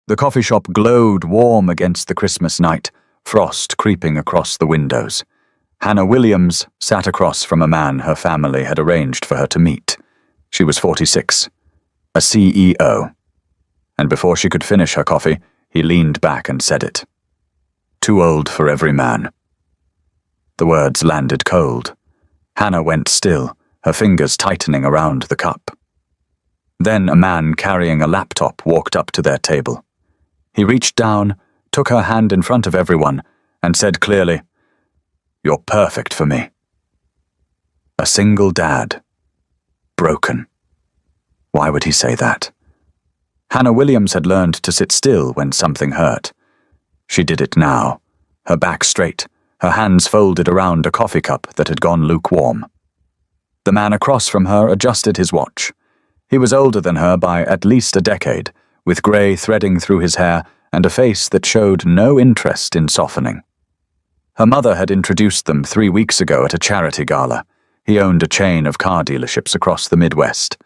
The coffee shop glowed warm against the Christmas night, frost creeping across the windows. Hannah Williams sat across from a man her family had arranged for her to meet. She was 46, a CEO. And before she could finish her coffee, he leaned back and said it. "Too old for every man." The words landed cold. Hannah went still, her fingers tightening around the cup. Then a man carrying a laptop walked up to their table. He reached down, took her hand in front of everyone, and said clearly, "You're perfect for me." A single dad. Broken. Why would he say that? Hannah Williams had learned to sit still when something hurt. She did it now, her back straight, her hands folded around a coffee cup that had gone lukewarm. The man across from her adjusted his watch. He was older than her by at least a decade, with grey threading through his hair and a face that showed no interest in softening. Her mother had introduced them 3 weeks ago at a charity gala. He owned a chain of car dealerships across the Midwest.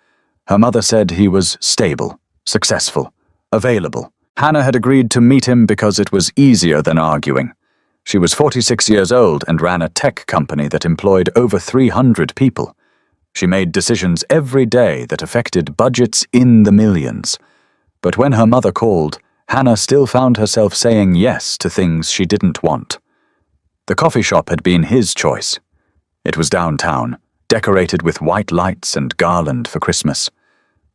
Her mother said he was stable, successful, available. Hannah had agreed to meet him because it was easier than arguing. She was 46 years old and ran a tech company that employed over 300 people. She made decisions every day that affected budgets in the millions. But when her mother called, Hannah still found herself saying yes to things she didn't want. The coffee shop had been his choice. It was downtown, decorated with white lights and garland for Christmas.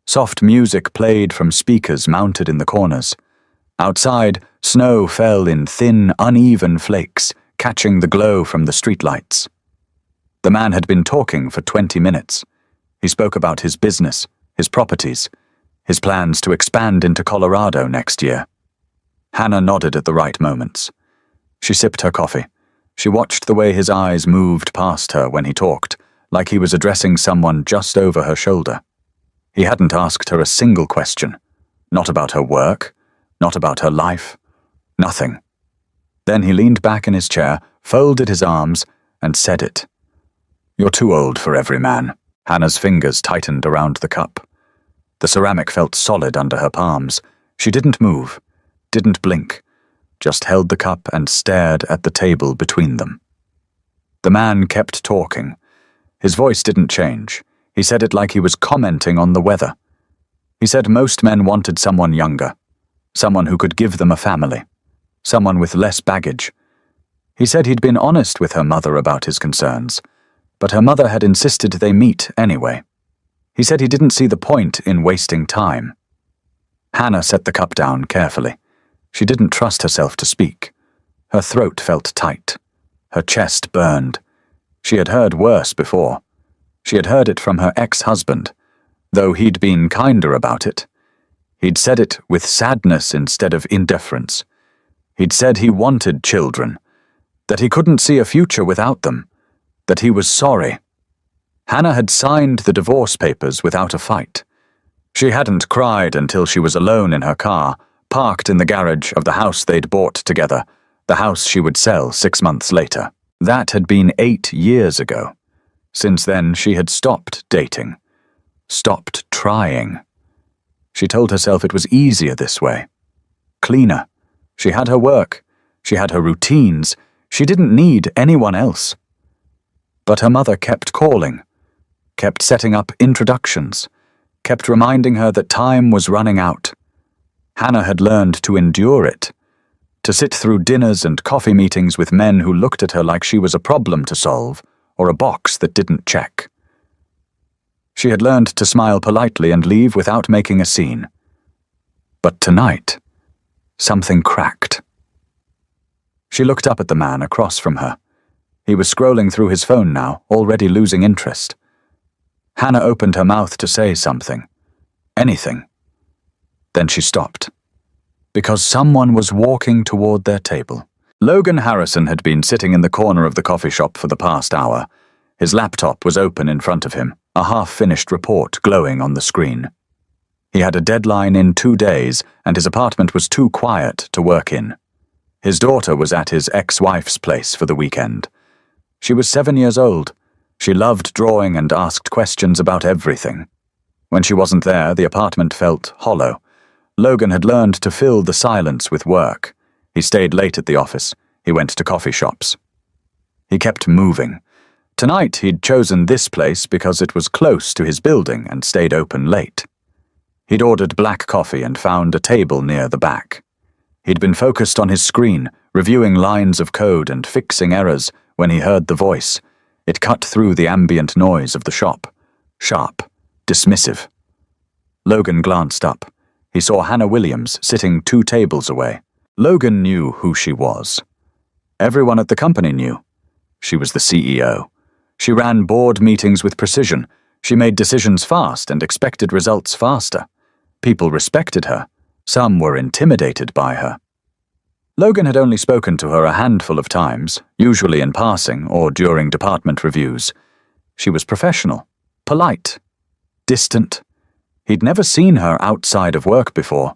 Soft music played from speakers mounted in the corners. Outside, snow fell in thin, uneven flakes, catching the glow from the streetlights. The man had been talking for 20 minutes. He spoke about his business, his properties, his plans to expand into Colorado next year. Hannah nodded at the right moments. She sipped her coffee. She watched the way his eyes moved past her when he talked, like he was addressing someone just over her shoulder. He hadn't asked her a single question. Not about her work, not about her life, nothing. Then he leaned back in his chair, folded his arms, and said it. "You're too old for every man." Hannah's fingers tightened around the cup. The ceramic felt solid under her palms. She didn't move, didn't blink, just held the cup and stared at the table between them. The man kept talking. His voice didn't change. He said it like he was commenting on the weather. He said most men wanted someone younger, someone who could give them a family, someone with less baggage. He said he'd been honest with her mother about his concerns, but her mother had insisted they meet anyway. He said he didn't see the point in wasting time. Hannah set the cup down carefully. She didn't trust herself to speak. Her throat felt tight. Her chest burned. She had heard worse before. She had heard it from her ex-husband, though he'd been kinder about it. He'd said it with sadness instead of indifference. He'd said he wanted children, that he couldn't see a future without them, that he was sorry. Hannah had signed the divorce papers without a fight. She hadn't cried until she was alone in her car, parked in the garage of the house they'd bought together, the house she would sell 6 months later. That had been 8 years ago. Since then, she had stopped dating, stopped trying. She told herself it was easier this way, cleaner. She had her work, she had her routines, she didn't need anyone else. But her mother kept calling, kept setting up introductions, kept reminding her that time was running out. Hannah had learned to endure it, to sit through dinners and coffee meetings with men who looked at her like she was a problem to solve, or a box that didn't check. She had learned to smile politely and leave without making a scene. But tonight, something cracked. She looked up at the man across from her. He was scrolling through his phone now, already losing interest. Hannah opened her mouth to say something. Anything. Then she stopped. Because someone was walking toward their table. Logan Harrison had been sitting in the corner of the coffee shop for the past hour. His laptop was open in front of him, a half-finished report glowing on the screen. He had a deadline in 2 days, and his apartment was too quiet to work in. His daughter was at his ex-wife's place for the weekend. She was 7 years old. She loved drawing and asked questions about everything. When she wasn't there, the apartment felt hollow. Logan had learned to fill the silence with work. He stayed late at the office. He went to coffee shops. He kept moving. Tonight he'd chosen this place because it was close to his building and stayed open late. He'd ordered black coffee and found a table near the back. He'd been focused on his screen, reviewing lines of code and fixing errors, when he heard the voice. It cut through the ambient noise of the shop. Sharp, dismissive. Logan glanced up. He saw Hannah Williams sitting 2 tables away. Logan knew who she was. Everyone at the company knew. She was the CEO. She ran board meetings with precision. She made decisions fast and expected results faster. People respected her. Some were intimidated by her. Logan had only spoken to her a handful of times, usually in passing or during department reviews. She was professional, polite, distant. He'd never seen her outside of work before.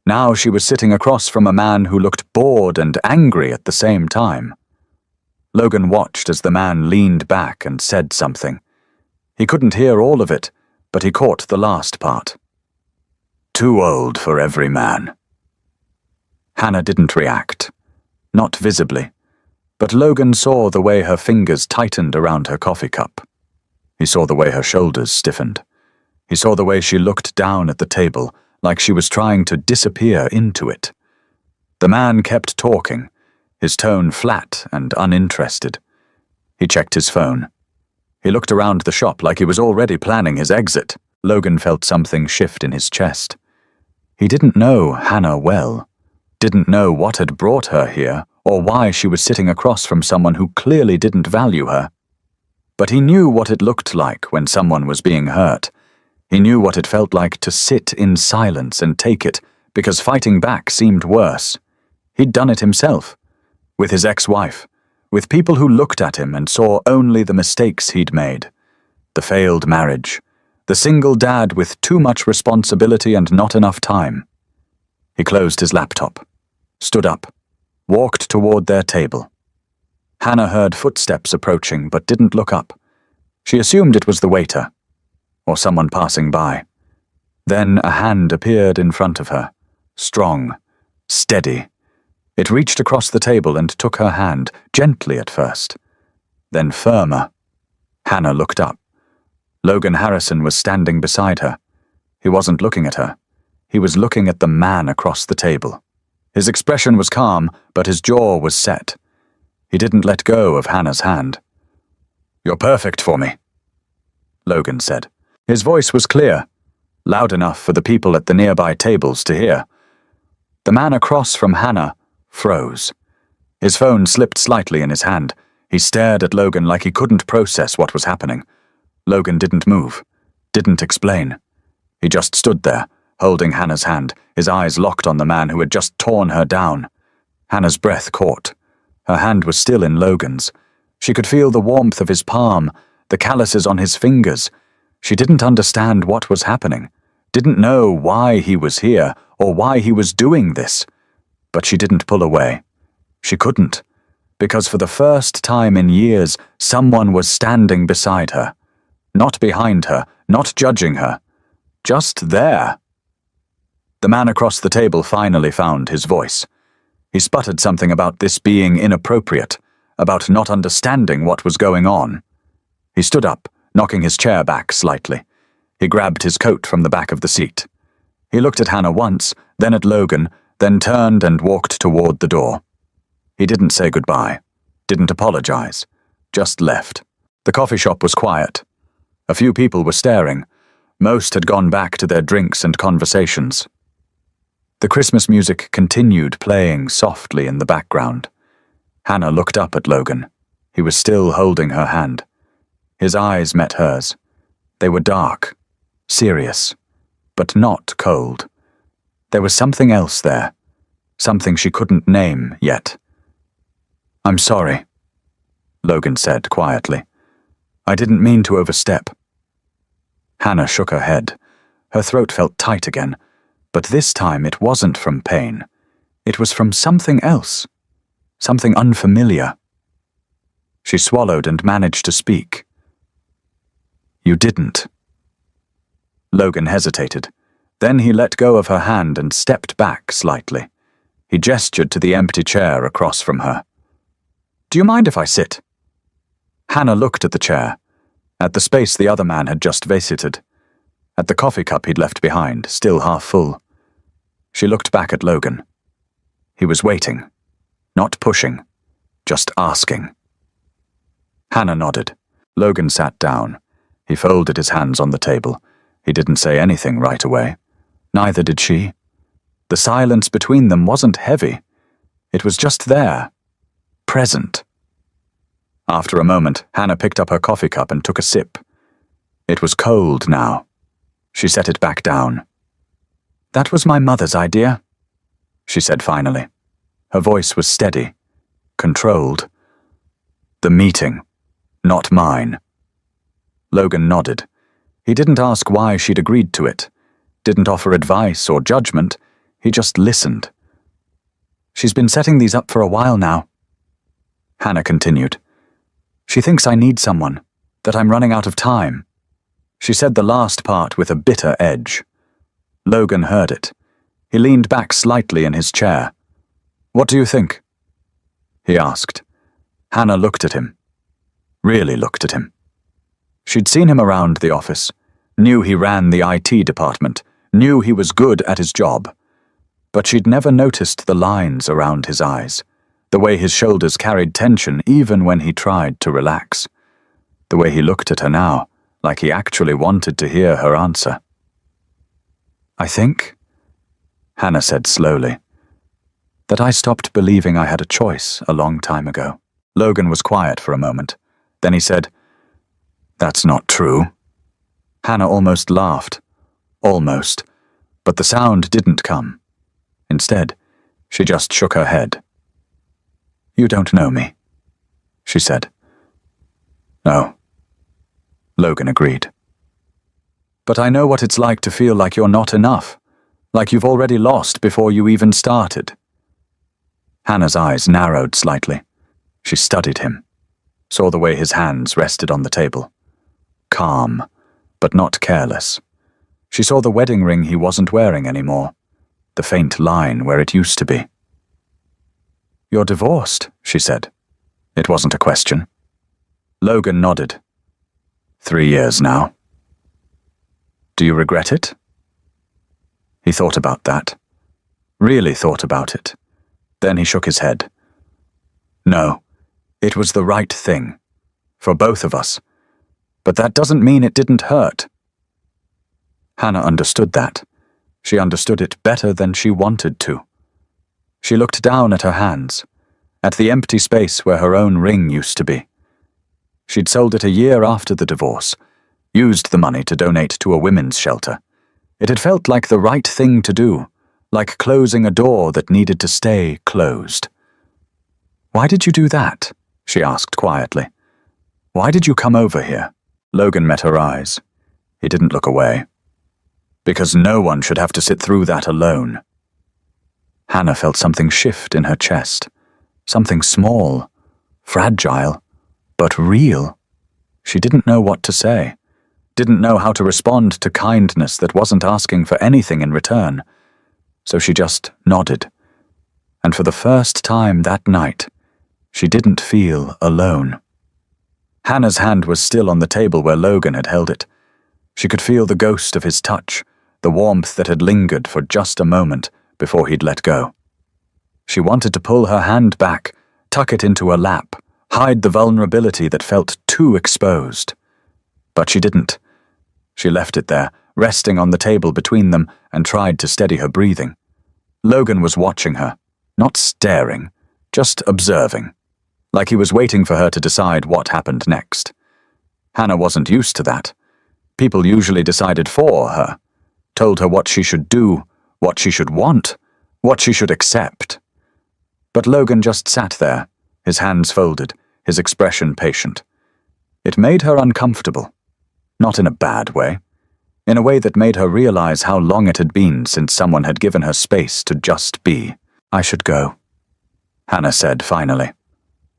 Now she was sitting across from a man who looked bored and angry at the same time. Logan watched as the man leaned back and said something. He couldn't hear all of it, but he caught the last part. "Too old for every man." Hannah didn't react. Not visibly. But Logan saw the way her fingers tightened around her coffee cup. He saw the way her shoulders stiffened. He saw the way she looked down at the table, like she was trying to disappear into it. The man kept talking, his tone flat and uninterested. He checked his phone. He looked around the shop like he was already planning his exit. Logan felt something shift in his chest. He didn't know Hannah well, didn't know what had brought her here or why she was sitting across from someone who clearly didn't value her. But he knew what it looked like when someone was being hurt. He knew what it felt like to sit in silence and take it, because fighting back seemed worse. He'd done it himself, with his ex-wife, with people who looked at him and saw only the mistakes he'd made. The failed marriage, the single dad with too much responsibility and not enough time. He closed his laptop, stood up, walked toward their table. Hannah heard footsteps approaching but didn't look up. She assumed it was the waiter, or someone passing by. Then a hand appeared in front of her, strong, steady. It reached across the table and took her hand, gently at first, then firmer. Hannah looked up. Logan Harrison was standing beside her. He wasn't looking at her. He was looking at the man across the table. His expression was calm, but his jaw was set. He didn't let go of Hannah's hand. "You're perfect for me," Logan said. His voice was clear, loud enough for the people at the nearby tables to hear. The man across from Hannah froze. His phone slipped slightly in his hand. He stared at Logan like he couldn't process what was happening. Logan didn't move, didn't explain. He just stood there, holding Hannah's hand, his eyes locked on the man who had just torn her down. Hannah's breath caught. Her hand was still in Logan's. She could feel the warmth of his palm, the calluses on his fingers. She didn't understand what was happening, didn't know why he was here or why he was doing this. But she didn't pull away. She couldn't, because for the first time in years, someone was standing beside her. Not behind her, not judging her. Just there. The man across the table finally found his voice. He sputtered something about this being inappropriate, about not understanding what was going on. He stood up, knocking his chair back slightly. He grabbed his coat from the back of the seat. He looked at Hannah once, then at Logan, then turned and walked toward the door. He didn't say goodbye, didn't apologize, just left. The coffee shop was quiet. A few people were staring. Most had gone back to their drinks and conversations. The Christmas music continued playing softly in the background. Hannah looked up at Logan. He was still holding her hand. His eyes met hers. They were dark, serious, but not cold. There was something else there, something she couldn't name yet. "I'm sorry," Logan said quietly. "I didn't mean to overstep." Hannah shook her head. Her throat felt tight again, but this time it wasn't from pain. It was from something else, something unfamiliar. She swallowed and managed to speak. "You didn't." Logan hesitated, Then he let go of her hand and stepped back slightly. He gestured to the empty chair across from her. "Do you mind if I sit?" Hannah looked at the chair, at the space the other man had just vacated, at the coffee cup he'd left behind, still half full. She looked back at Logan. He was waiting, not pushing, just asking. Hannah nodded. Logan sat down. He folded his hands on the table. He didn't say anything right away. Neither did she. The silence between them wasn't heavy. It was just there, present. After a moment, Hannah picked up her coffee cup and took a sip. It was cold now. She set it back down. "That was my mother's idea," she said finally. Her voice was steady, controlled. "The meeting, not mine." Logan nodded. He didn't ask why she'd agreed to it, didn't offer advice or judgment. He just listened. "She's been setting these up for a while now," Hannah continued. "She thinks I need someone, that I'm running out of time." She said the last part with a bitter edge. Logan heard it. He leaned back slightly in his chair. "What do you think?" he asked. Hannah looked at him. Really looked at him. She'd seen him around the office, knew he ran the IT department, knew he was good at his job. But she'd never noticed the lines around his eyes, the way his shoulders carried tension even when he tried to relax, the way he looked at her now, like he actually wanted to hear her answer. "I think," Hannah said slowly, "that I stopped believing I had a choice a long time ago." Logan was quiet for a moment. Then he said, "That's not true." Hannah almost laughed. Almost. But the sound didn't come. Instead, she just shook her head. "You don't know me," she said. "No," Logan agreed. "But I know what it's like to feel like you're not enough, like you've already lost before you even started." Hannah's eyes narrowed slightly. She studied him, saw the way his hands rested on the table. Calm, but not careless. She saw the wedding ring he wasn't wearing anymore, the faint line where it used to be. "You're divorced," she said. It wasn't a question. Logan nodded. 3 years now. "Do you regret it?" He thought about that. Really thought about it. Then he shook his head. "No, it was the right thing. For both of us. But that doesn't mean it didn't hurt." Hannah understood that. She understood it better than she wanted to. She looked down at her hands, at the empty space where her own ring used to be. She'd sold it a year after the divorce, used the money to donate to a women's shelter. It had felt like the right thing to do, like closing a door that needed to stay closed. "Why did you do that?" she asked quietly. "Why did you come over here?" Logan met her eyes. He didn't look away. "Because no one should have to sit through that alone." Hannah felt something shift in her chest. Something small, fragile, but real. She didn't know what to say. Didn't know how to respond to kindness that wasn't asking for anything in return. So she just nodded. And for the first time that night, she didn't feel alone. Hannah's hand was still on the table where Logan had held it. She could feel the ghost of his touch, the warmth that had lingered for just a moment before he'd let go. She wanted to pull her hand back, tuck it into her lap, hide the vulnerability that felt too exposed. But she didn't. She left it there, resting on the table between them, and tried to steady her breathing. Logan was watching her, not staring, just observing, like he was waiting for her to decide what happened next. Hannah wasn't used to that. People usually decided for her, told her what she should do, what she should want, what she should accept. But Logan just sat there, his hands folded, his expression patient. It made her uncomfortable, not in a bad way, in a way that made her realize how long it had been since someone had given her space to just be. "I should go," Hannah said finally.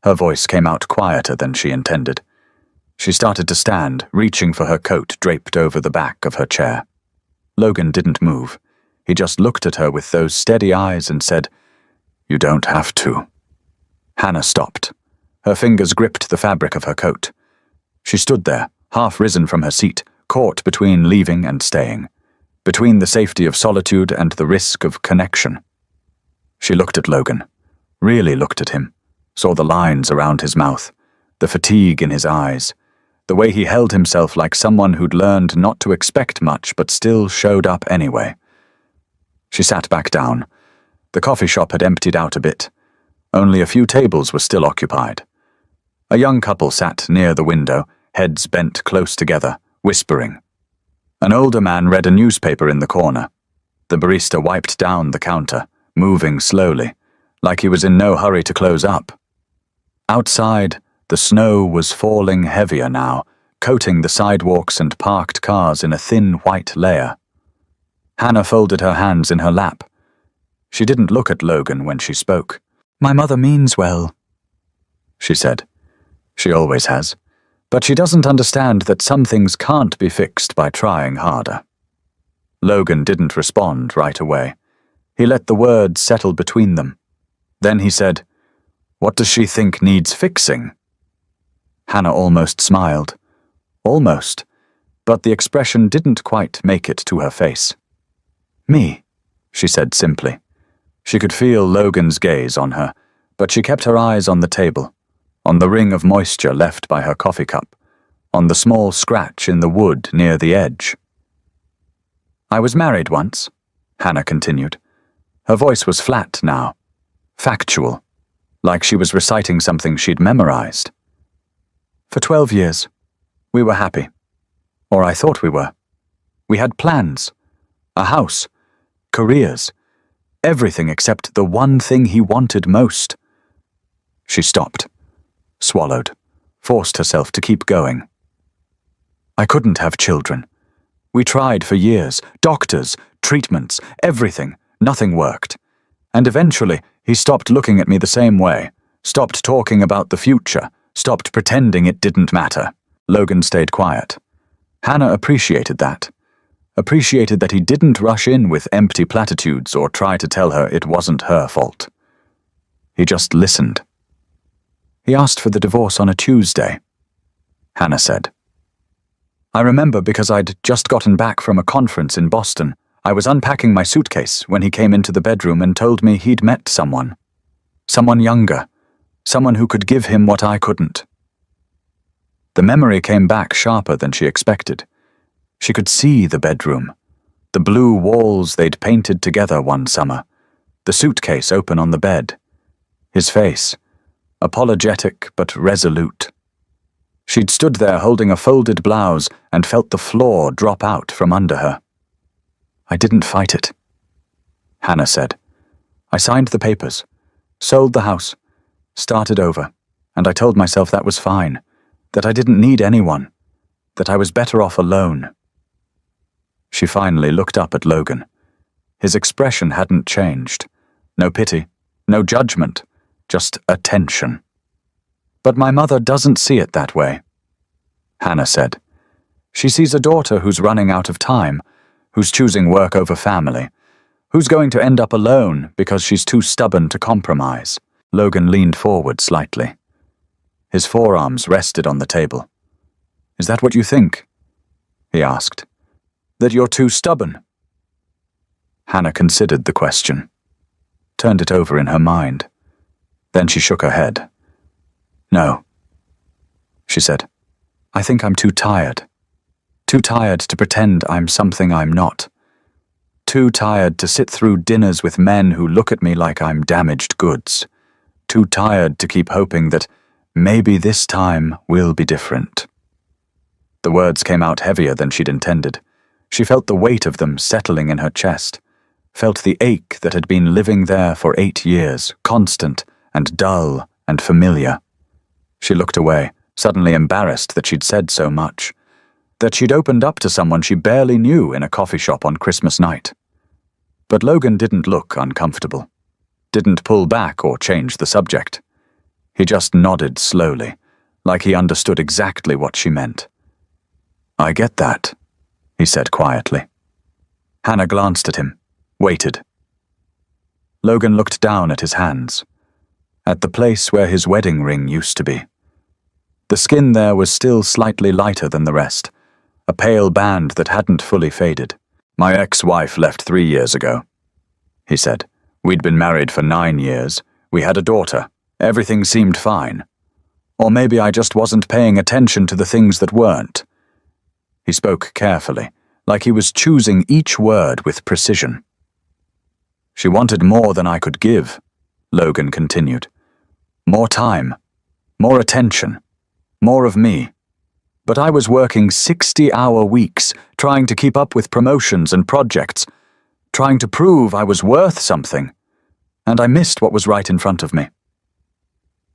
Her voice came out quieter than she intended. She started to stand, reaching for her coat draped over the back of her chair. Logan didn't move. He just looked at her with those steady eyes and said, "You don't have to." Hannah stopped. Her fingers gripped the fabric of her coat. She stood there, half risen from her seat, caught between leaving and staying, between the safety of solitude and the risk of connection. She looked at Logan, really looked at him, saw the lines around his mouth, the fatigue in his eyes, the way he held himself like someone who'd learned not to expect much but still showed up anyway. She sat back down. The coffee shop had emptied out a bit. Only a few tables were still occupied. A young couple sat near the window, heads bent close together, whispering. An older man read a newspaper in the corner. The barista wiped down the counter, moving slowly, like he was in no hurry to close up. Outside, the snow was falling heavier now, coating the sidewalks and parked cars in a thin white layer. Hannah folded her hands in her lap. She didn't look at Logan when she spoke. "My mother means well," she said. She always has. But she doesn't understand that some things can't be fixed by trying harder. Logan didn't respond right away. He let the words settle between them. Then he said, "What does she think needs fixing?" Hannah almost smiled. Almost. But the expression didn't quite make it to her face. "Me," she said simply. She could feel Logan's gaze on her, but she kept her eyes on the table, on the ring of moisture left by her coffee cup, on the small scratch in the wood near the edge. "I was married once," Hannah continued. Her voice was flat now, factual, like she was reciting something she'd memorized. "For 12 years. We were happy. Or I thought we were. We had plans, a house, careers, everything except the one thing he wanted most." She stopped, swallowed, forced herself to keep going. "I couldn't have children. We tried for years, doctors, treatments, everything. Nothing worked. And eventually, he stopped looking at me the same way, stopped talking about the future, stopped pretending it didn't matter." Logan stayed quiet. Hannah appreciated that. Appreciated that he didn't rush in with empty platitudes or try to tell her it wasn't her fault. He just listened. "He asked for the divorce on a Tuesday," Hannah said. "I remember because I'd just gotten back from a conference in Boston. I was unpacking my suitcase when he came into the bedroom and told me he'd met someone. Someone younger. Someone who could give him what I couldn't." The memory came back sharper than she expected. She could see the bedroom, the blue walls they'd painted together one summer, the suitcase open on the bed, his face, apologetic but resolute. She'd stood there holding a folded blouse and felt the floor drop out from under her. "I didn't fight it," Hannah said. "I signed the papers, sold the house, started over, and I told myself that was fine, that I didn't need anyone, that I was better off alone." She finally looked up at Logan. His expression hadn't changed. No pity, no judgment, just attention. "But my mother doesn't see it that way," Hannah said. "She sees a daughter who's running out of time, who's choosing work over family, who's going to end up alone because she's too stubborn to compromise." Logan leaned forward slightly. His forearms rested on the table. "Is that what you think?" he asked. "That you're too stubborn?" Hannah considered the question, turned it over in her mind. Then she shook her head. "No," she said. "I think I'm too tired. Too tired to pretend I'm something I'm not. Too tired to sit through dinners with men who look at me like I'm damaged goods. Too tired to keep hoping that maybe this time will be different." The words came out heavier than she'd intended. She felt the weight of them settling in her chest, felt the ache that had been living there for 8 years, constant and dull and familiar. She looked away, suddenly embarrassed that she'd said so much, that she'd opened up to someone she barely knew in a coffee shop on Christmas night. But Logan didn't look uncomfortable, didn't pull back or change the subject. He just nodded slowly, like he understood exactly what she meant. "I get that," he said quietly. Hannah glanced at him, waited. Logan looked down at his hands, at the place where his wedding ring used to be. The skin there was still slightly lighter than the rest, a pale band that hadn't fully faded. "My ex-wife left 3 years ago," he said. "We'd been married for 9 years. We had a daughter. Everything seemed fine. Or maybe I just wasn't paying attention to the things that weren't." He spoke carefully, like he was choosing each word with precision. "She wanted more than I could give," Logan continued. "More time, more attention, more of me. But I was working 60-hour weeks, trying to keep up with promotions and projects, trying to prove I was worth something, and I missed what was right in front of me."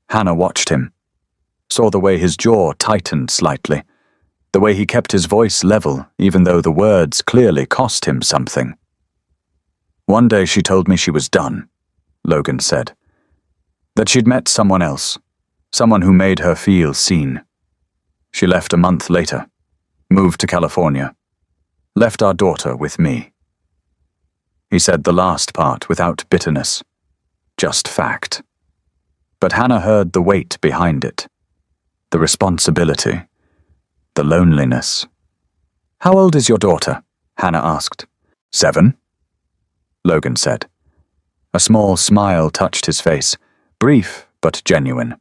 Hannah watched him, saw the way his jaw tightened slightly, the way he kept his voice level even though the words clearly cost him something. "One day she told me she was done," Logan said. "That she'd met someone else, someone who made her feel seen. She left a month later, moved to California, left our daughter with me." He said the last part without bitterness, just fact. But Hannah heard the weight behind it, the responsibility, the loneliness. "How old is your daughter?" Hannah asked. 7, Logan said. A small smile touched his face, brief but genuine.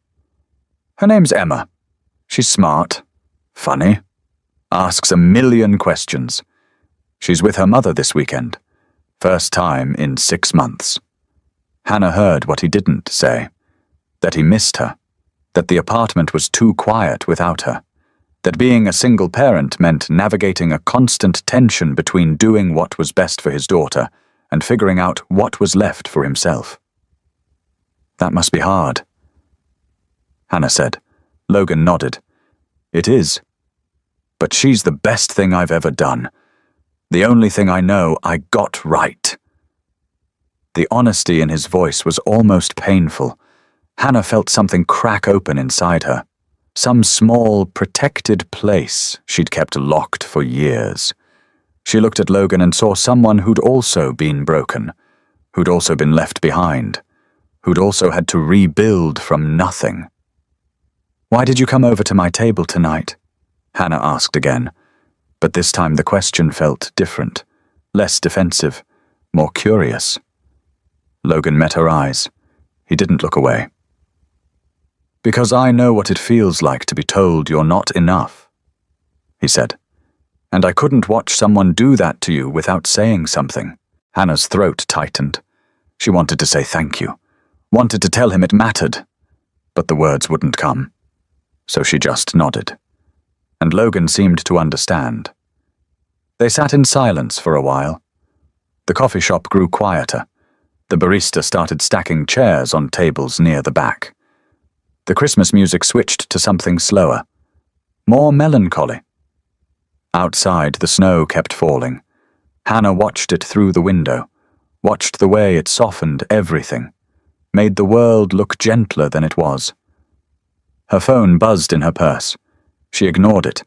"Her name's Emma. She's smart, funny, asks a million questions. She's with her mother this weekend. First time in 6 months." Hannah heard what he didn't say, that he missed her, that the apartment was too quiet without her, that being a single parent meant navigating a constant tension between doing what was best for his daughter and figuring out what was left for himself. "That must be hard," Hannah said. Logan nodded. "It is. But she's the best thing I've ever done. The only thing I know I got right." The honesty in his voice was almost painful. Hannah felt something crack open inside her, some small, protected place she'd kept locked for years. She looked at Logan and saw someone who'd also been broken, who'd also been left behind, who'd also had to rebuild from nothing. "Why did you come over to my table tonight?" Hannah asked again, but this time the question felt different, less defensive, more curious. Logan met her eyes. He didn't look away. "Because I know what it feels like to be told you're not enough," he said. "And I couldn't watch someone do that to you without saying something." Hannah's throat tightened. She wanted to say thank you, wanted to tell him it mattered, but the words wouldn't come. So she just nodded. And Logan seemed to understand. They sat in silence for a while. The coffee shop grew quieter. The barista started stacking chairs on tables near the back. The Christmas music switched to something slower, more melancholy. Outside, the snow kept falling. Hannah watched it through the window, watched the way it softened everything, made the world look gentler than it was. Her phone buzzed in her purse. She ignored it.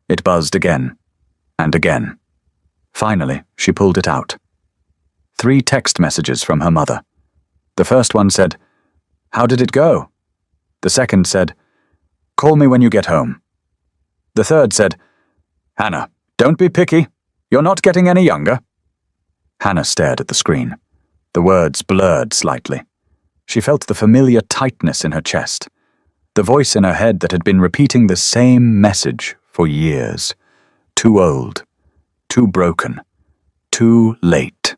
It buzzed again, and again. Finally, she pulled it out. 3 text messages from her mother. The first one said, "How did it go?" The second said, "Call me when you get home." The third said, "Hannah, don't be picky. You're not getting any younger." Hannah stared at the screen. The words blurred slightly. She felt the familiar tightness in her chest, the voice in her head that had been repeating the same message for years. Too old, too broken, too late.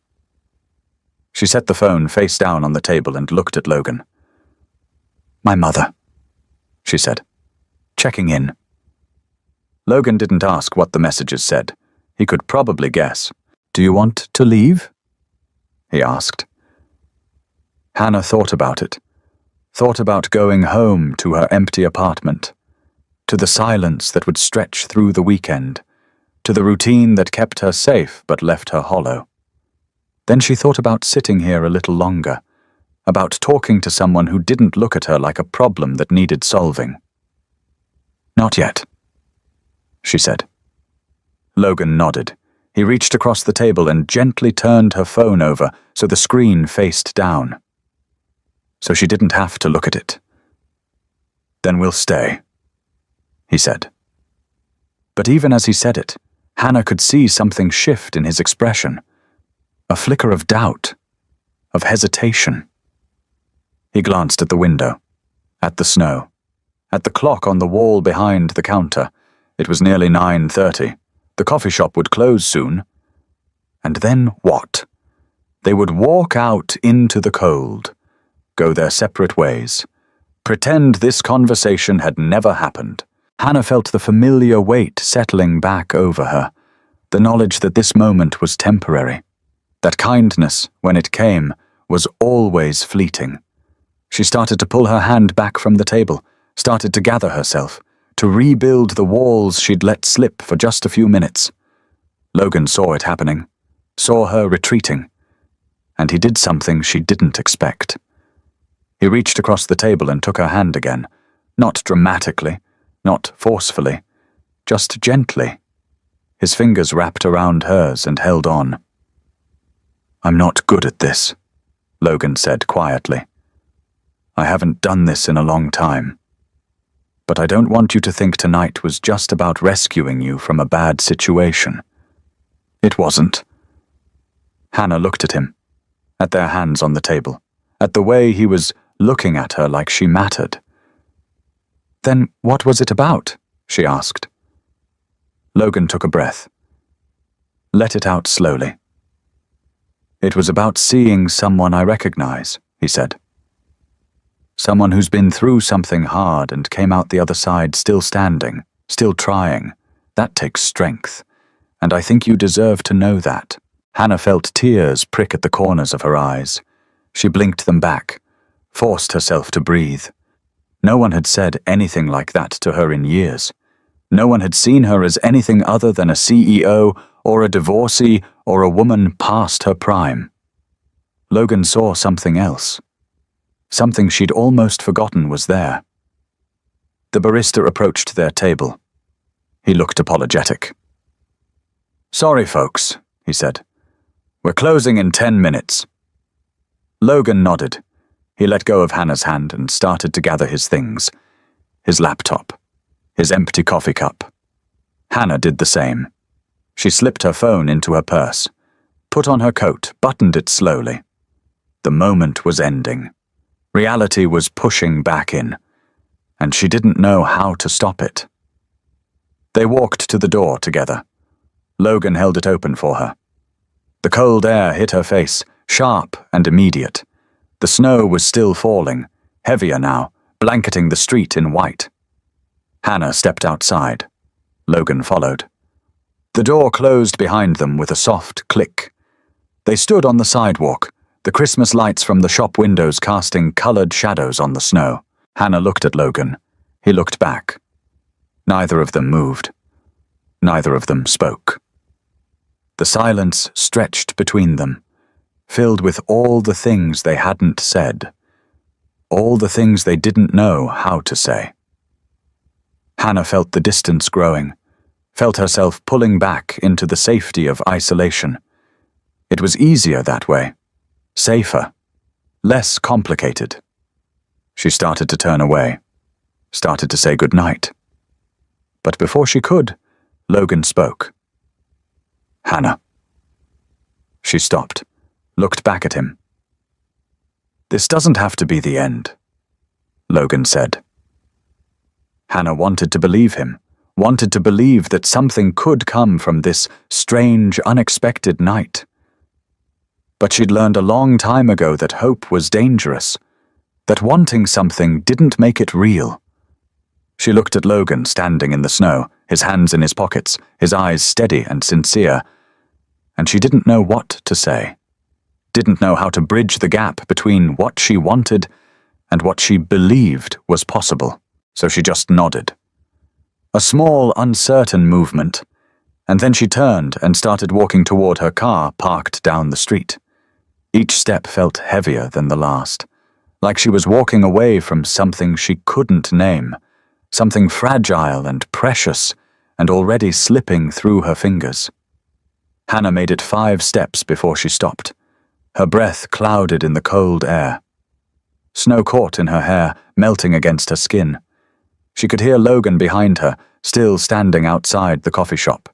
She set the phone face down on the table and looked at Logan. "My mother," she said, checking in. Logan didn't ask what the messages said. He could probably guess. "Do you want to leave?" he asked. Hannah thought about it, thought about going home to her empty apartment, to the silence that would stretch through the weekend, to the routine that kept her safe but left her hollow. Then she thought about sitting here a little longer, about talking to someone who didn't look at her like a problem that needed solving. "Not yet," she said. Logan nodded. He reached across the table and gently turned her phone over so the screen faced down. So she didn't have to look at it. "Then we'll stay," he said. But even as he said it, Hannah could see something shift in his expression. A flicker of doubt, of hesitation. He glanced at the window, at the snow, at the clock on the wall behind the counter. It was nearly 9:30. The coffee shop would close soon. And then what? They would walk out into the cold, go their separate ways, pretend this conversation had never happened. Hannah felt the familiar weight settling back over her, the knowledge that this moment was temporary, that kindness, when it came, was always fleeting. She started to pull her hand back from the table, started to gather herself, to rebuild the walls she'd let slip for just a few minutes. Logan saw it happening, saw her retreating, and he did something she didn't expect. He reached across the table and took her hand again, not dramatically, not forcefully, just gently. His fingers wrapped around hers and held on. "I'm not good at this," Logan said quietly. "I haven't done this in a long time. But I don't want you to think tonight was just about rescuing you from a bad situation. It wasn't." Hannah looked at him, at their hands on the table, at the way he was looking at her like she mattered. "Then what was it about?" she asked. Logan took a breath. Let it out slowly. "It was about seeing someone I recognize," he said. "Someone who's been through something hard and came out the other side still standing, still trying. That takes strength, and I think you deserve to know that." Hannah felt tears prick at the corners of her eyes. She blinked them back, forced herself to breathe. No one had said anything like that to her in years. No one had seen her as anything other than a CEO or a divorcee or a woman past her prime. Logan saw something else. Something she'd almost forgotten was there. The barista approached their table. He looked apologetic. "Sorry, folks," he said. "We're closing in 10 minutes. Logan nodded. He let go of Hannah's hand and started to gather his things. His laptop. His empty coffee cup. Hannah did the same. She slipped her phone into her purse, put on her coat, buttoned it slowly. The moment was ending. Reality was pushing back in, and she didn't know how to stop it. They walked to the door together. Logan held it open for her. The cold air hit her face, sharp and immediate. The snow was still falling, heavier now, blanketing the street in white. Hannah stepped outside. Logan followed. The door closed behind them with a soft click. They stood on the sidewalk, the Christmas lights from the shop windows casting colored shadows on the snow. Hannah looked at Logan. He looked back. Neither of them moved. Neither of them spoke. The silence stretched between them, filled with all the things they hadn't said, all the things they didn't know how to say. Hannah felt the distance growing, felt herself pulling back into the safety of isolation. It was easier that way. Safer, less complicated. She started to turn away, started to say goodnight. But before she could, Logan spoke. "Hannah." She stopped, looked back at him. "This doesn't have to be the end," Logan said. Hannah wanted to believe him, wanted to believe that something could come from this strange, unexpected night. But she'd learned a long time ago that hope was dangerous, that wanting something didn't make it real. She looked at Logan standing in the snow, his hands in his pockets, his eyes steady and sincere, and she didn't know what to say, didn't know how to bridge the gap between what she wanted and what she believed was possible, so she just nodded. A small, uncertain movement, and then she turned and started walking toward her car parked down the street. Each step felt heavier than the last, like she was walking away from something she couldn't name, something fragile and precious and already slipping through her fingers. Hannah made it 5 steps before she stopped. Her breath clouded in the cold air. Snow caught in her hair, melting against her skin. She could hear Logan behind her, still standing outside the coffee shop.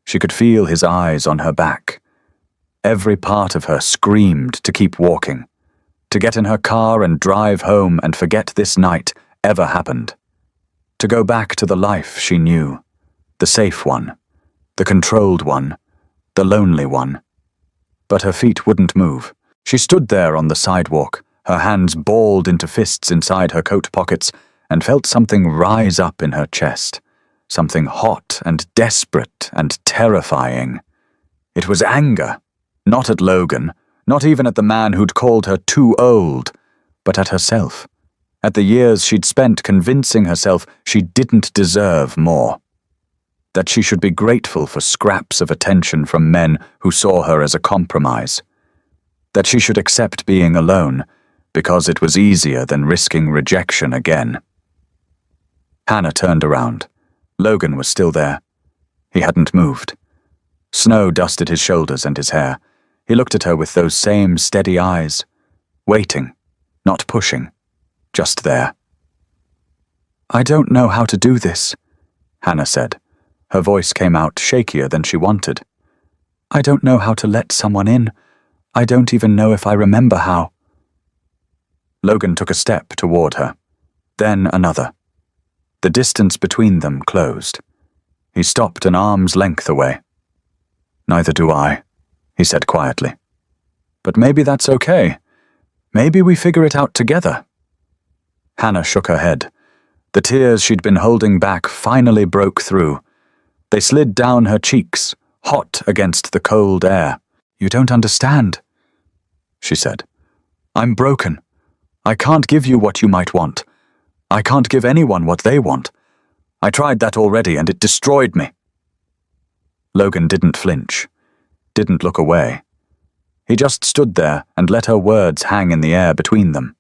She could feel his eyes on her back. Every part of her screamed to keep walking, to get in her car and drive home and forget this night ever happened. To go back to the life she knew, the safe one, the controlled one, the lonely one. But her feet wouldn't move. She stood there on the sidewalk, her hands balled into fists inside her coat pockets, and felt something rise up in her chest, something hot and desperate and terrifying. It was anger, not at Logan, not even at the man who'd called her too old, but at herself, at the years she'd spent convincing herself she didn't deserve more. That she should be grateful for scraps of attention from men who saw her as a compromise. That she should accept being alone, because it was easier than risking rejection again. Hannah turned around. Logan was still there. He hadn't moved. Snow dusted his shoulders and his hair. He looked at her with those same steady eyes, waiting, not pushing, just there. "I don't know how to do this," Hannah said. Her voice came out shakier than she wanted. "I don't know how to let someone in. I don't even know if I remember how." Logan took a step toward her, then another. The distance between them closed. He stopped an arm's length away. "Neither do I," he said quietly. "But maybe that's okay. Maybe we figure it out together." Hannah shook her head. The tears she'd been holding back finally broke through. They slid down her cheeks, hot against the cold air. "You don't understand," she said. "I'm broken. I can't give you what you might want. I can't give anyone what they want. I tried that already and it destroyed me." Logan didn't flinch, didn't look away. He just stood there and let her words hang in the air between them.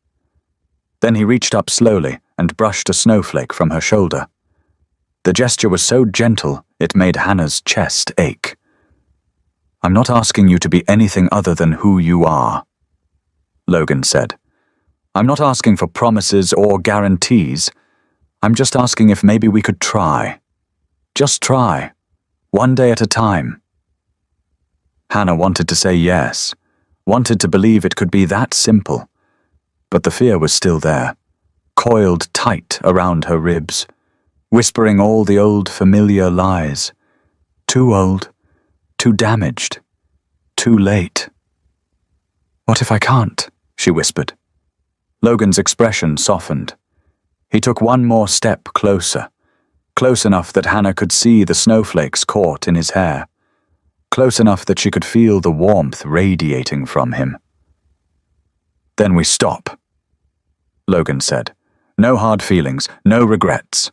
Then he reached up slowly and brushed a snowflake from her shoulder. The gesture was so gentle it made Hannah's chest ache. "I'm not asking you to be anything other than who you are," Logan said. "I'm not asking for promises or guarantees. I'm just asking if maybe we could try. Just try. One day at a time." Hannah wanted to say yes, wanted to believe it could be that simple. But the fear was still there, coiled tight around her ribs, whispering all the old familiar lies. Too old, too damaged, too late. "What if I can't?" she whispered. Logan's expression softened. He took one more step closer, close enough that Hannah could see the snowflakes caught in his hair, close enough that she could feel the warmth radiating from him. "Then we stop," Logan said. "No hard feelings, no regrets.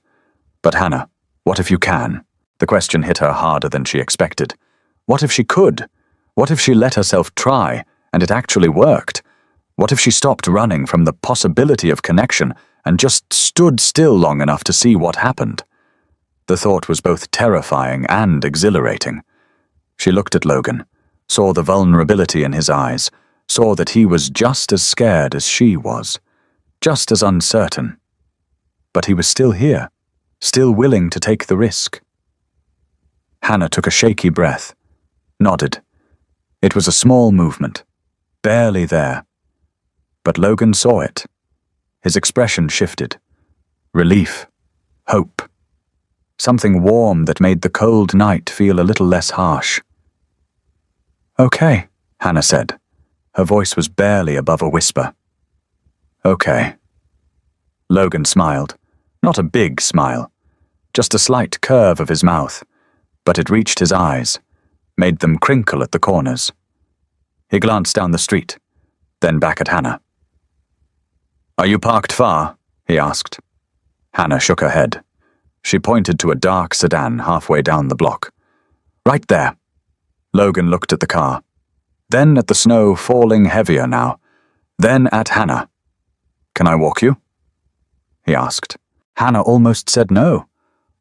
But Hannah, what if you can?" The question hit her harder than she expected. What if she could? What if she let herself try, and it actually worked? What if she stopped running from the possibility of connection and just stood still long enough to see what happened? The thought was both terrifying and exhilarating. She looked at Logan, saw the vulnerability in his eyes, saw that he was just as scared as she was, just as uncertain. But he was still here, still willing to take the risk. Hannah took a shaky breath, nodded. It was a small movement, barely there. But Logan saw it. His expression shifted. Relief, hope. Something warm that made the cold night feel a little less harsh. "Okay," Hannah said. Her voice was barely above a whisper. "Okay." Logan smiled. Not a big smile, just a slight curve of his mouth, but it reached his eyes, made them crinkle at the corners. He glanced down the street, then back at Hannah. "Are you parked far?" he asked. Hannah shook her head. She pointed to a dark sedan halfway down the block. "Right there." Logan looked at the car, then at the snow falling heavier now, then at Hannah. "Can I walk you?" he asked. Hannah almost said no,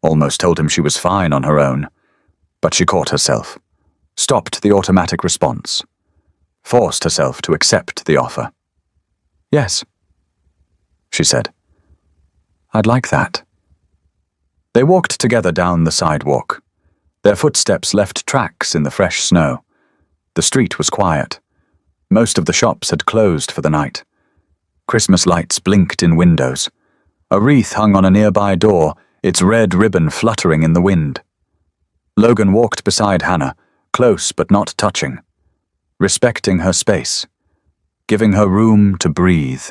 almost told him she was fine on her own. But she caught herself. stopped the automatic response, forced herself to accept the offer. "Yes," she said. "I'd like that." They walked together down the sidewalk. Their footsteps left tracks in the fresh snow. The street was quiet. Most of the shops had closed for the night. Christmas lights blinked in windows. A wreath hung on a nearby door, its red ribbon fluttering in the wind. Logan walked beside Hannah, close but not touching, respecting her space, giving her room to breathe.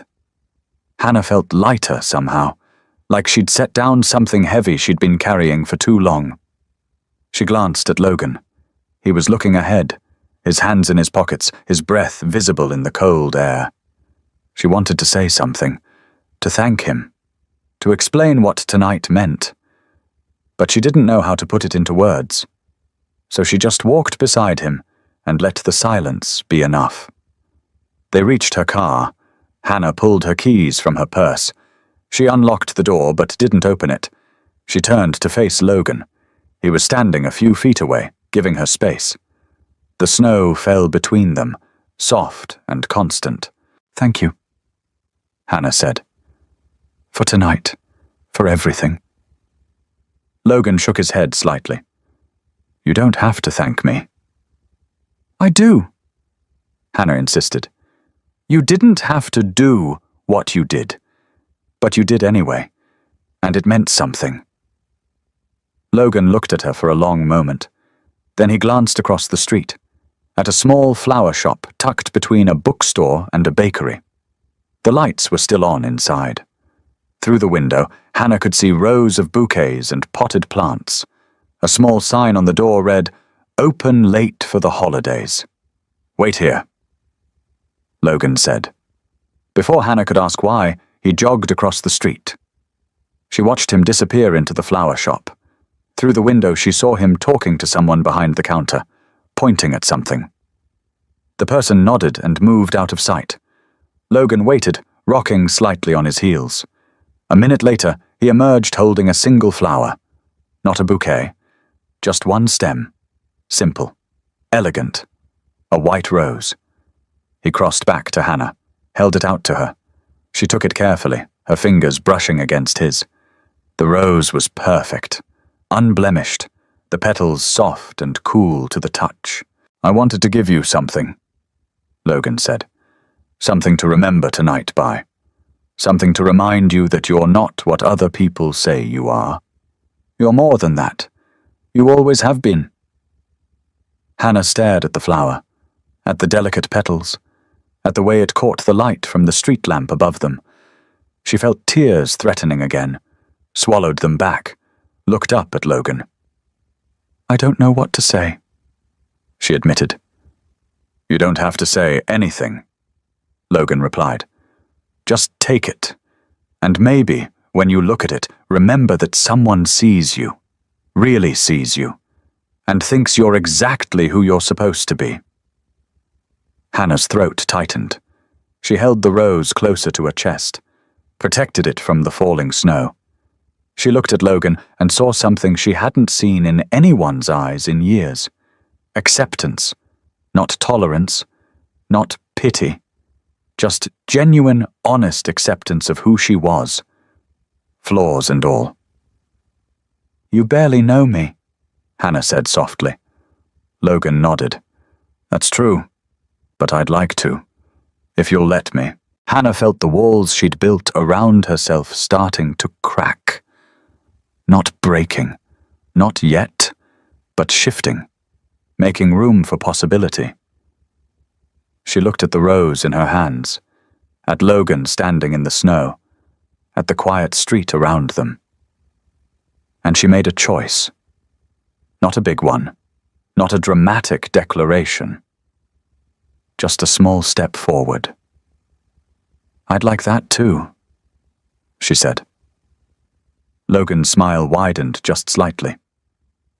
Hannah felt lighter somehow, like she'd set down something heavy she'd been carrying for too long. She glanced at Logan. He was looking ahead, his hands in his pockets, his breath visible in the cold air. She wanted to say something, to thank him, to explain what tonight meant. But she didn't know how to put it into words. So she just walked beside him and let the silence be enough. They reached her car. Hannah pulled her keys from her purse. She unlocked the door but didn't open it. She turned to face Logan. He was standing a few feet away, giving her space. The snow fell between them, soft and constant. "Thank you," Hannah said. "For tonight, for everything." Logan shook his head slightly. "You don't have to thank me." "I do," Hannah insisted. "You didn't have to do what you did, but you did anyway, and it meant something." Logan looked at her for a long moment. Then he glanced across the street, at a small flower shop tucked between a bookstore and a bakery. The lights were still on inside. Through the window, Hannah could see rows of bouquets and potted plants. A small sign on the door read, "Open late for the holidays." "Wait here," Logan said. Before Hannah could ask why, he jogged across the street. She watched him disappear into the flower shop. Through the window, she saw him talking to someone behind the counter, pointing at something. The person nodded and moved out of sight. Logan waited, rocking slightly on his heels. A minute later, he emerged holding a single flower. Not a bouquet, just one stem. Simple, elegant, a white rose. He crossed back to Hannah, held it out to her. She took it carefully, her fingers brushing against his. The rose was perfect, unblemished, the petals soft and cool to the touch. "I wanted to give you something," Logan said. "Something to remember tonight by. Something to remind you that you're not what other people say you are. You're more than that. You always have been." Hannah stared at the flower, at the delicate petals, at the way it caught the light from the street lamp above them. She felt tears threatening again, swallowed them back, looked up at Logan. "I don't know what to say," she admitted. "You don't have to say anything," Logan replied. "Just take it, and maybe, when you look at it, remember that someone sees you, really sees you, and thinks you're exactly who you're supposed to be." Hannah's throat tightened. She held the rose closer to her chest, protected it from the falling snow. She looked at Logan and saw something she hadn't seen in anyone's eyes in years. Acceptance, not tolerance, not pity, just genuine, honest acceptance of who she was, flaws and all. "You barely know me," Hannah said softly. Logan nodded. "That's true, but I'd like to, if you'll let me." Hannah felt the walls she'd built around herself starting to crack. Not breaking, not yet, but shifting, making room for possibility. She looked at the rose in her hands, at Logan standing in the snow, at the quiet street around them. And she made a choice. Not a big one, not a dramatic declaration. Just a small step forward. "I'd like that too," she said. Logan's smile widened just slightly.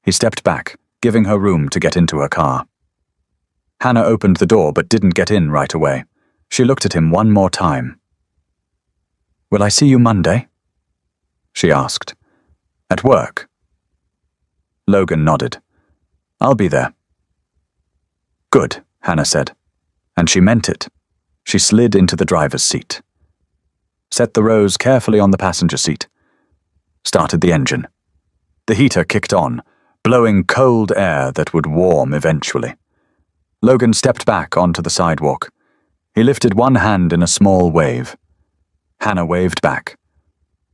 He stepped back, giving her room to get into her car. Hannah opened the door but didn't get in right away. She looked at him one more time. "Will I see you Monday?" she asked. "At work?" Logan nodded. "I'll be there." Good, Hannah said. And she meant it. She slid into the driver's seat. Set the rose carefully on the passenger seat. Started the engine. The heater kicked on, blowing cold air that would warm eventually. Logan stepped back onto the sidewalk. He lifted one hand in a small wave. Hannah waved back.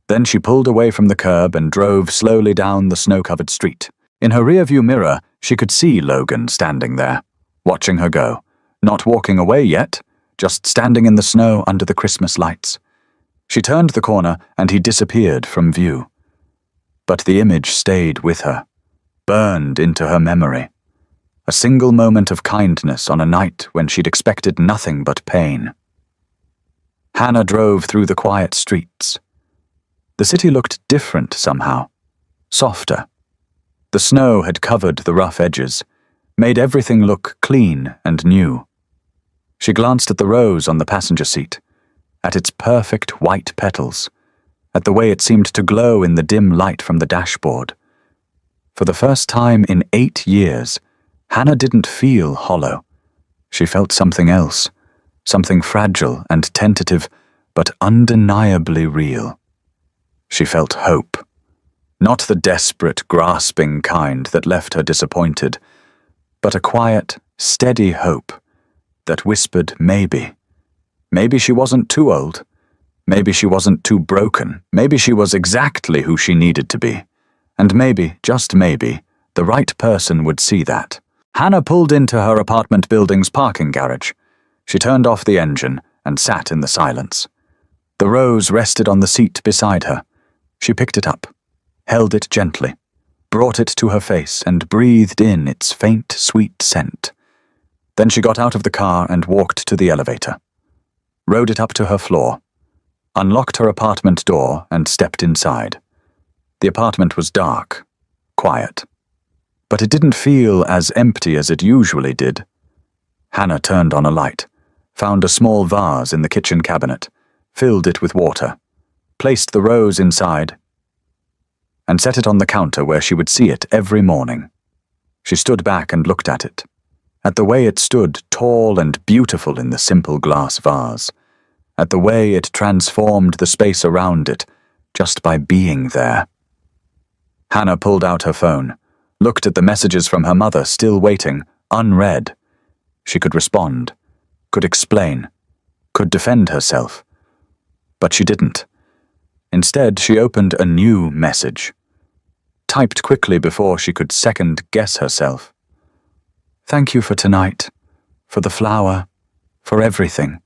Then she pulled away from the curb and drove slowly down the snow-covered street. In her rearview mirror, she could see Logan standing there, watching her go, not walking away yet, just standing in the snow under the Christmas lights. She turned the corner and he disappeared from view. But the image stayed with her, burned into her memory. A single moment of kindness on a night when she'd expected nothing but pain. Hannah drove through the quiet streets. The city looked different somehow, softer. The snow had covered the rough edges, made everything look clean and new. She glanced at the rose on the passenger seat, at its perfect white petals, at the way it seemed to glow in the dim light from the dashboard. For the first time in 8 years, Hannah didn't feel hollow. She felt something else, something fragile and tentative, but undeniably real. She felt hope. Not the desperate, grasping kind that left her disappointed, but a quiet, steady hope that whispered maybe. Maybe she wasn't too old. Maybe she wasn't too broken. Maybe she was exactly who she needed to be. And maybe, just maybe, the right person would see that. Hannah pulled into her apartment building's parking garage. She turned off the engine and sat in the silence. The rose rested on the seat beside her. She picked it up, held it gently, brought it to her face and breathed in its faint, sweet scent. Then she got out of the car and walked to the elevator, rode it up to her floor, unlocked her apartment door and stepped inside. The apartment was dark, quiet. But it didn't feel as empty as it usually did. Hannah turned on a light, found a small vase in the kitchen cabinet, filled it with water, placed the rose inside, and set it on the counter where she would see it every morning. She stood back and looked at it, at the way it stood tall and beautiful in the simple glass vase, at the way it transformed the space around it just by being there. Hannah pulled out her phone, looked at the messages from her mother still waiting, unread. She could respond, could explain, could defend herself. But she didn't. Instead, she opened a new message, typed quickly before she could second-guess herself. Thank you for tonight, for the flower, for everything.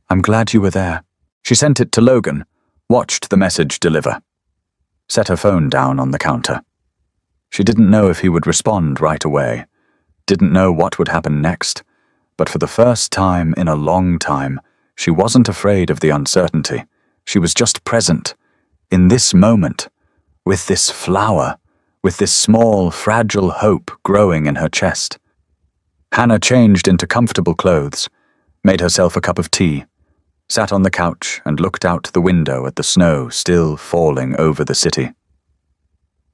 I'm glad you were there. She sent it to Logan, watched the message deliver, set her phone down on the counter. She didn't know if he would respond right away, didn't know what would happen next, but for the first time in a long time, she wasn't afraid of the uncertainty. She was just present, in this moment, with this flower, with this small, fragile hope growing in her chest. Hannah changed into comfortable clothes, made herself a cup of tea, sat on the couch and looked out the window at the snow still falling over the city.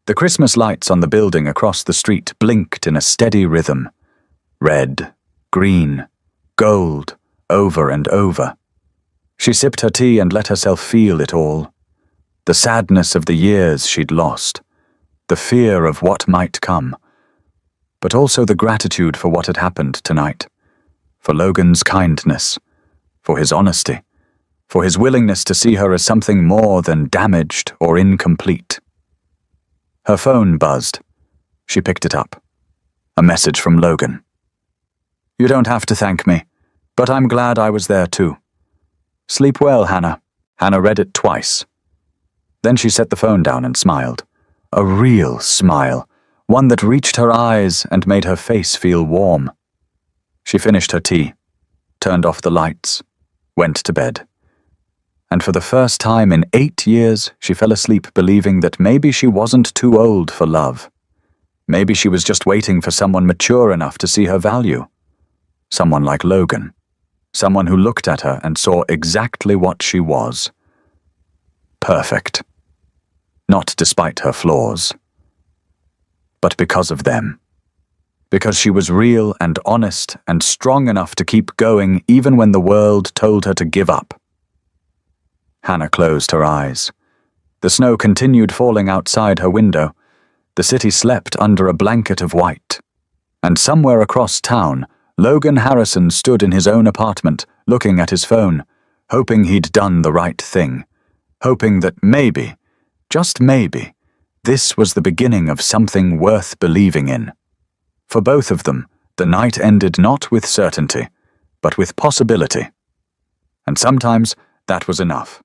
The Christmas lights on the building across the street blinked in a steady rhythm. Red, green, gold, over and over. She sipped her tea and let herself feel it all. The sadness of the years she'd lost, the fear of what might come, but also the gratitude for what had happened tonight, for Logan's kindness, for his honesty, for his willingness to see her as something more than damaged or incomplete. Her phone buzzed. She picked it up. A message from Logan. You don't have to thank me, but I'm glad I was there too. Sleep well, Hannah. Hannah read it twice. Then she set the phone down and smiled. A real smile, one that reached her eyes and made her face feel warm. She finished her tea, turned off the lights, went to bed. And for the first time in 8 years, she fell asleep believing that maybe she wasn't too old for love. Maybe she was just waiting for someone mature enough to see her value. Someone like Logan. Someone who looked at her and saw exactly what she was. Perfect. Not despite her flaws, but because of them. Because she was real and honest and strong enough to keep going even when the world told her to give up. Hannah closed her eyes. The snow continued falling outside her window. The city slept under a blanket of white. And somewhere across town, Logan Harrison stood in his own apartment, looking at his phone, hoping he'd done the right thing, hoping that maybe, just maybe, this was the beginning of something worth believing in. For both of them, the night ended not with certainty, but with possibility. And sometimes that was enough.